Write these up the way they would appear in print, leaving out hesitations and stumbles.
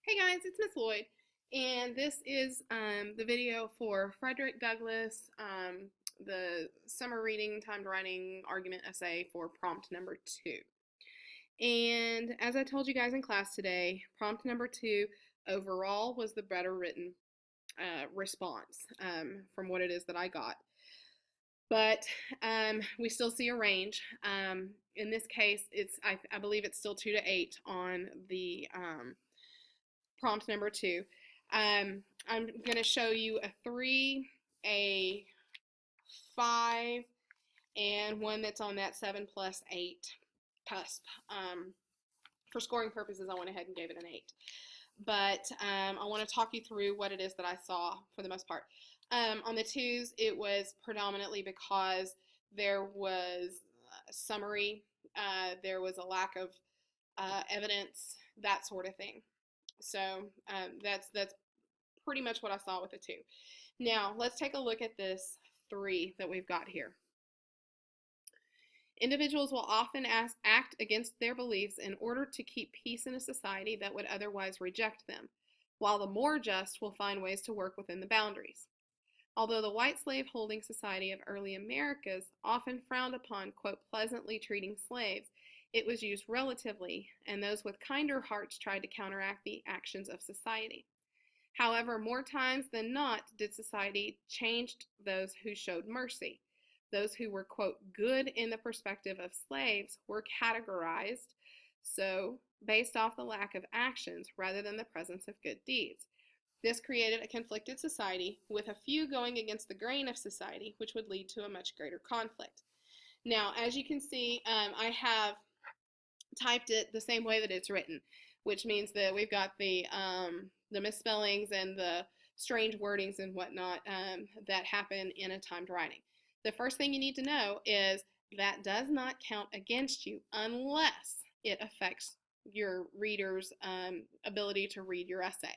Hey guys, it's Miss Lloyd, and this is the video for Frederick Douglass, the summer reading, timed writing argument essay for prompt number 2. And as I told you guys in class today, prompt number 2 overall was the better written response from what it is that I got. But we still see a range. In this case, I believe it's still 2 to 8 on the prompt number 2. I'm going to show you a 3, a 5, and one that's on that 7 plus 8 cusp. For scoring purposes, I went ahead and gave it an 8. But I want to talk you through what it is that I saw for the most part. On the 2s, it was predominantly because there was summary, there was a lack of evidence, that sort of thing. So that's pretty much what I saw with the 2. Now let's take a look at this 3 that we've got here. Individuals will often act against their beliefs in order to keep peace in a society that would otherwise reject them, while the more just will find ways to work within the boundaries. Although the white slave-holding society of early Americas often frowned upon, quote, pleasantly treating slaves, it was used relatively, and those with kinder hearts tried to counteract the actions of society. However, more times than not did society change those who showed mercy. Those who were, quote, good in the perspective of slaves were categorized, so based off the lack of actions rather than the presence of good deeds. This created a conflicted society with a few going against the grain of society, which would lead to a much greater conflict. Now, as you can see, I have typed it the same way that it's written, which means that we've got the misspellings and the strange wordings and whatnot that happen in a timed writing. The first thing you need to know is that does not count against you unless it affects your reader's ability to read your essay.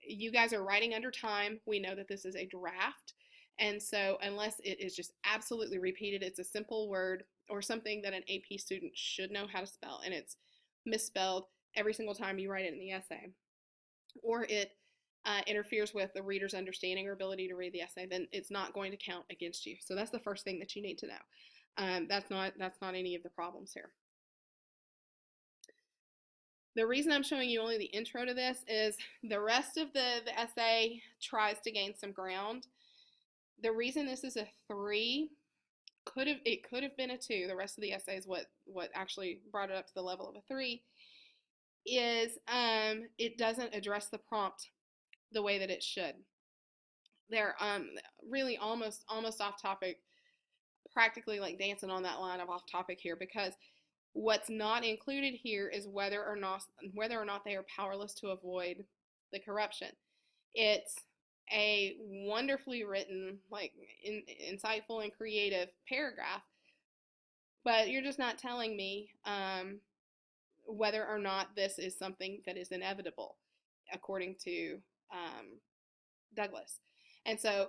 You guys are writing under time. We know that this is a draft, and so unless it is just absolutely repeated, it's a simple word or something that an AP student should know how to spell, and it's misspelled every single time you write it in the essay, or it interferes with the reader's understanding or ability to read the essay, then it's not going to count against you. So that's the first thing that you need to know. That's not any of the problems here. The reason I'm showing you only the intro to this is the rest of the essay tries to gain some ground. The reason this is a 3, it could have been a 2. The rest of the essay is what actually brought it up to the level of a 3. Is it doesn't address the prompt the way that it should. They're really almost off topic, practically like dancing on that line of off topic here, because what's not included here is whether or not they are powerless to avoid the corruption. It's a wonderfully written, like insightful and creative paragraph, but you're just not telling me whether or not this is something that is inevitable, according to Douglass. And so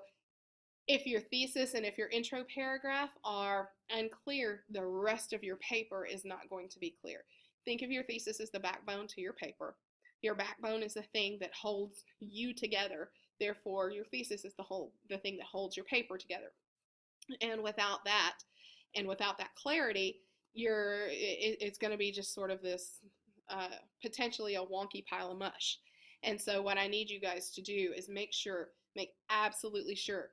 if your thesis and if your intro paragraph are unclear, the rest of your paper is not going to be clear. Think of your thesis as the backbone to your paper. Your backbone is the thing that holds you together. Therefore, your thesis is the thing that holds your paper together. And without that clarity, it's going to be just sort of this potentially a wonky pile of mush. And so what I need you guys to do is make absolutely sure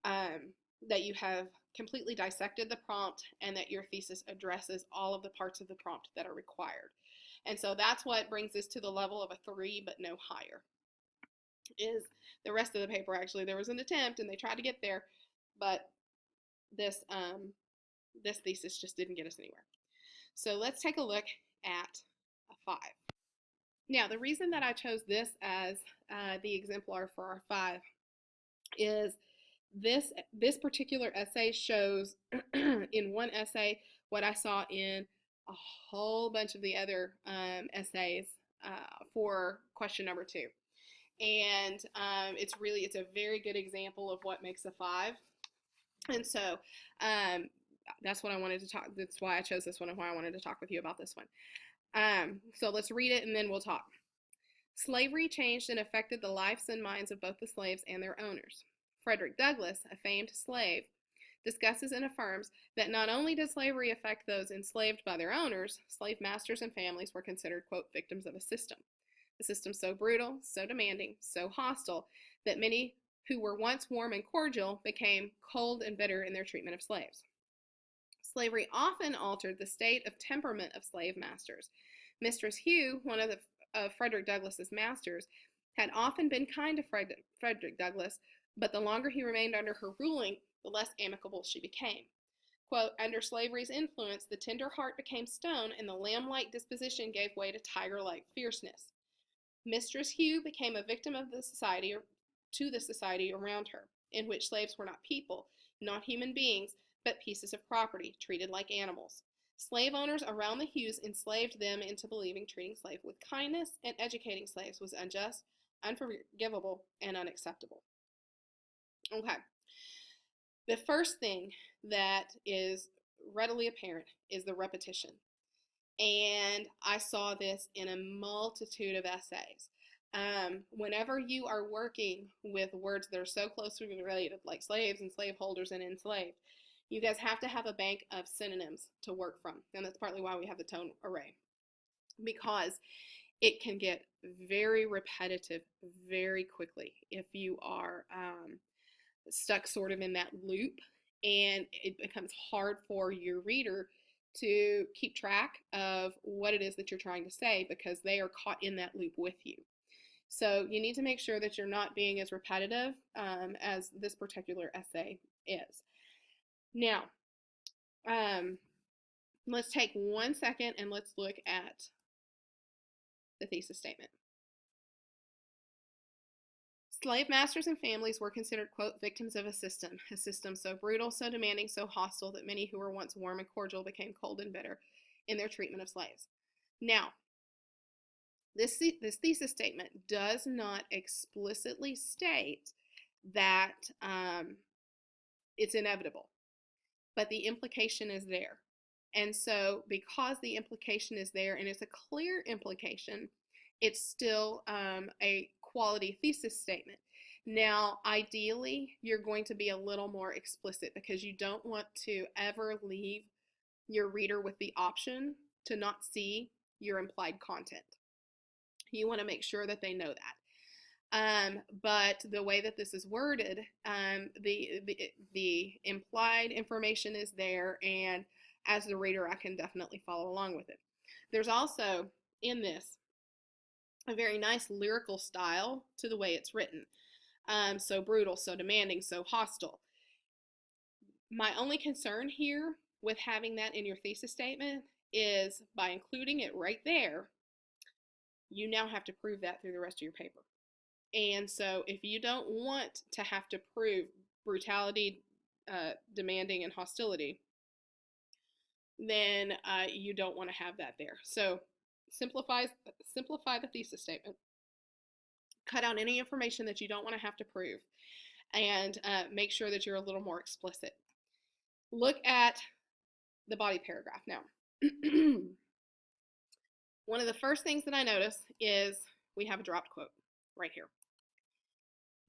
that you have completely dissected the prompt and that your thesis addresses all of the parts of the prompt that are required. And so that's what brings this to the level of a 3, but no higher. Is the rest of the paper, actually, there was an attempt and they tried to get there, but this thesis just didn't get us anywhere. So let's take a look at a 5. Now, the reason that I chose this as the exemplar for our 5 is this particular essay shows in one essay what I saw in a whole bunch of the other essays for question number 2. And it's a very good example of what makes a 5. And so that's what I wanted to talk. That's why I chose this one and why I wanted to talk with you about this one. So let's read it and then we'll talk. Slavery changed and affected the lives and minds of both the slaves and their owners. Frederick Douglass, a famed slave, discusses and affirms that not only did slavery affect those enslaved by their owners, slave masters and families were considered, quote, victims of a system so brutal, so demanding, so hostile that many who were once warm and cordial became cold and bitter in their treatment of slaves. Slavery often altered the state of temperament of slave masters. Mistress Hugh, one of Frederick Douglass's masters, had often been kind to Frederick Douglass, but the longer he remained under her ruling, the less amicable she became. Quote, under slavery's influence, the tender heart became stone, and the lamb-like disposition gave way to tiger-like fierceness. Mistress Hugh became a victim of the society around her, in which slaves were not people, not human beings, but pieces of property, treated like animals. Slave owners around the Hughes enslaved them into believing treating slaves with kindness and educating slaves was unjust, unforgivable, and unacceptable. Okay. The first thing that is readily apparent is the repetition. And I saw this in a multitude of essays. Whenever you are working with words that are so closely related, like slaves and slaveholders and enslaved, you guys have to have a bank of synonyms to work from. And that's partly why we have the tone array, because it can get very repetitive very quickly if you are stuck sort of in that loop, and it becomes hard for your reader to keep track of what it is that you're trying to say because they are caught in that loop with you. So you need to make sure that you're not being as repetitive as this particular essay is. Now, let's take 1 second and let's look at the thesis statement. Slave masters and families were considered, quote, victims of a system so brutal, so demanding, so hostile that many who were once warm and cordial became cold and bitter in their treatment of slaves. Now, this thesis statement does not explicitly state that it's inevitable, but the implication is there. And so because the implication is there and it's a clear implication, it's still a quality thesis statement. Now, ideally, you're going to be a little more explicit because you don't want to ever leave your reader with the option to not see your implied content. You want to make sure that they know that. But the way that this is worded, the implied information is there, and as the reader, I can definitely follow along with it. There's also, in this, a very nice lyrical style to the way it's written. So brutal, so demanding, so hostile. My only concern here with having that in your thesis statement is by including it right there, you now have to prove that through the rest of your paper. And so if you don't want to have to prove brutality, demanding, and hostility, then you don't want to have that there. So simplify the thesis statement. Cut out any information that you don't want to have to prove, and make sure that you're a little more explicit. Look at the body paragraph now. One of the first things that I notice is we have a dropped quote right here.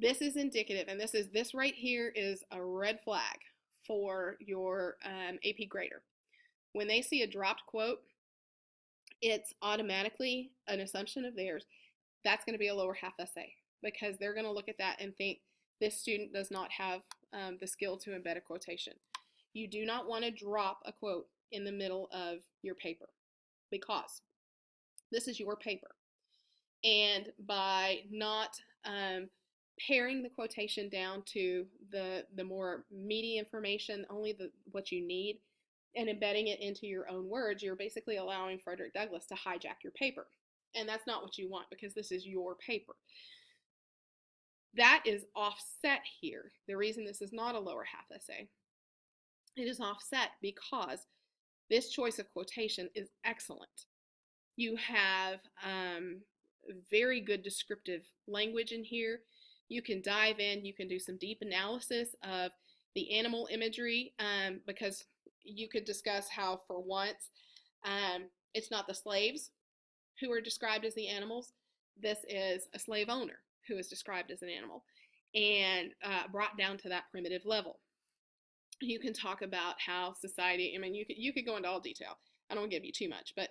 This is indicative, and this right here is a red flag for your AP grader. When they see a dropped quote, it's automatically an assumption of theirs. That's going to be a lower half essay because they're going to look at that and think this student does not have the skill to embed a quotation. You do not want to drop a quote in the middle of your paper because this is your paper. And by not paring the quotation down to the more meaty information, only what you need, and embedding it into your own words, you're basically allowing Frederick Douglass to hijack your paper. And that's not what you want because this is your paper. That is offset here. The reason this is not a lower half essay, it is offset because this choice of quotation is excellent. You have very good descriptive language in here. You can dive in, you can do some deep analysis of the animal imagery because you could discuss how for once It's not the slaves who are described as the animals. This is a slave owner who is described as an animal and brought down to that primitive level. You can talk about how society, I mean, you could go into all detail. I don't want to give you too much, but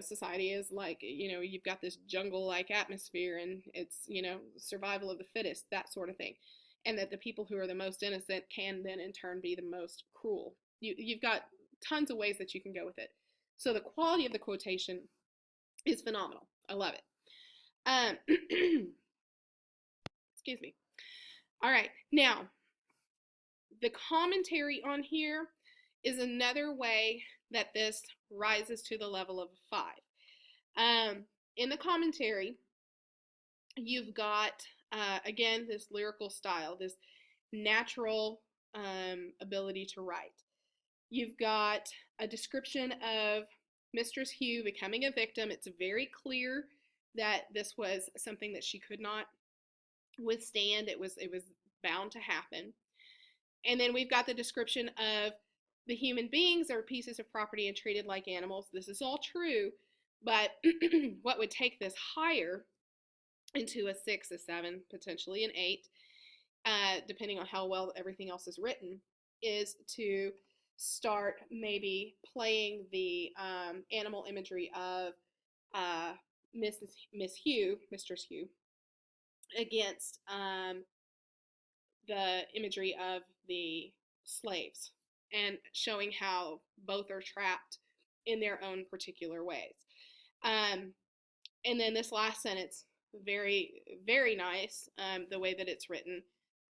society is like, you've got this jungle-like atmosphere, and it's, survival of the fittest, that sort of thing, and that the people who are the most innocent can then in turn be the most cruel. You've got tons of ways that you can go with it. So the quality of the quotation is phenomenal. I love it. Excuse me. All right, now the commentary on here is another way that this rises to the level of a 5. In the commentary, you've got, again, this lyrical style, this natural ability to write. You've got a description of Mistress Hugh becoming a victim. It's very clear that this was something that she could not withstand. It was bound to happen. And then we've got the description of the human beings are pieces of property and treated like animals. This is all true, but what would take this higher into a 6, a 7, potentially an 8, depending on how well everything else is written, is to start maybe playing the animal imagery of Mistress Hugh, against the imagery of the slaves, and showing how both are trapped in their own particular ways. And then this last sentence, very, very nice, the way that it's written.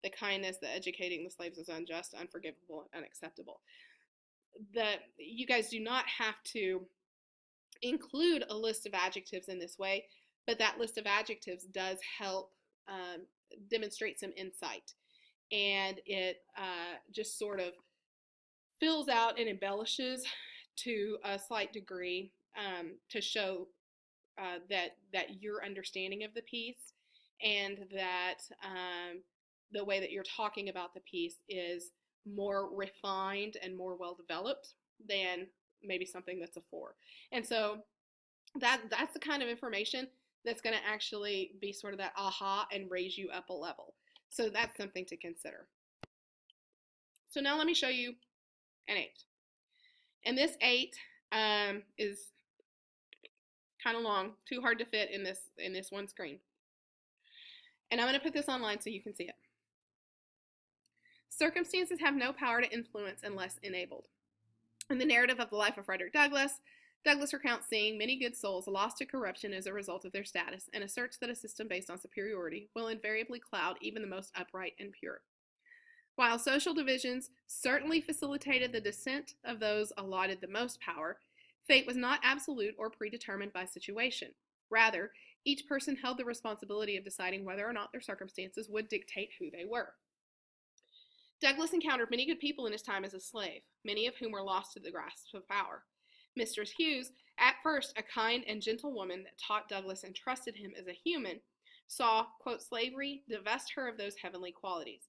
The kindness, the educating the slaves is unjust, unforgivable, unacceptable. You guys do not have to include a list of adjectives in this way, but that list of adjectives does help demonstrate some insight, and it just sort of fills out and embellishes to a slight degree to show that your understanding of the piece, and that the way that you're talking about the piece is more refined and more well developed than maybe something that's a 4. And so that's the kind of information that's going to actually be sort of that aha and raise you up a level. So that's something to consider. So now let me show you an 8. And this 8 is kind of long, too hard to fit in this one screen. And I'm going to put this online so you can see it. Circumstances have no power to influence unless enabled. In the narrative of the life of Frederick Douglass, Douglass recounts seeing many good souls lost to corruption as a result of their status, and asserts that a system based on superiority will invariably cloud even the most upright and pure. While social divisions certainly facilitated the descent of those allotted the most power, fate was not absolute or predetermined by situation. Rather, each person held the responsibility of deciding whether or not their circumstances would dictate who they were. Douglass encountered many good people in his time as a slave, many of whom were lost to the grasp of power. Mistress Hughes, at first a kind and gentle woman that taught Douglass and trusted him as a human, saw, quote, slavery divest her of those heavenly qualities.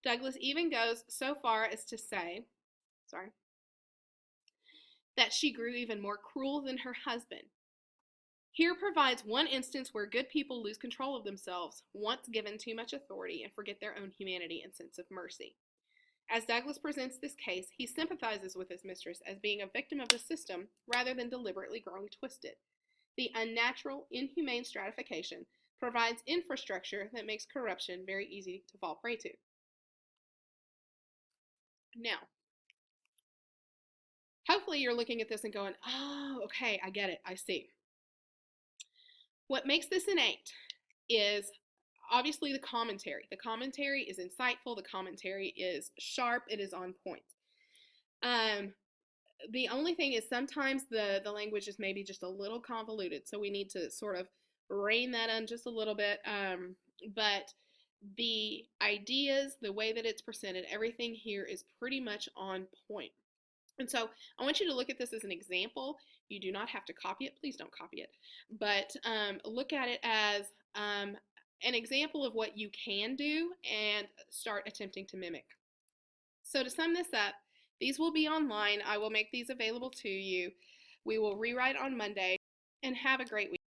Douglass even goes so far as to say, that she grew even more cruel than her husband. Here provides one instance where good people lose control of themselves, once given too much authority, and forget their own humanity and sense of mercy. As Douglass presents this case, he sympathizes with his mistress as being a victim of the system rather than deliberately growing twisted. The unnatural, inhumane stratification provides infrastructure that makes corruption very easy to fall prey to. Now, hopefully you're looking at this and going, oh, okay, I get it, I see. What makes this an 8 is obviously the commentary. The commentary is insightful, the commentary is sharp, it is on point. The only thing is sometimes the language is maybe just a little convoluted, so we need to sort of rein that in just a little bit. But the ideas, the way that it's presented, everything here is pretty much on point. And so I want you to look at this as an example. You do not have to copy it. Please don't copy it. But look at it as an example of what you can do and start attempting to mimic. So to sum this up, these will be online. I will make these available to you. We will rewrite on Monday, and have a great week.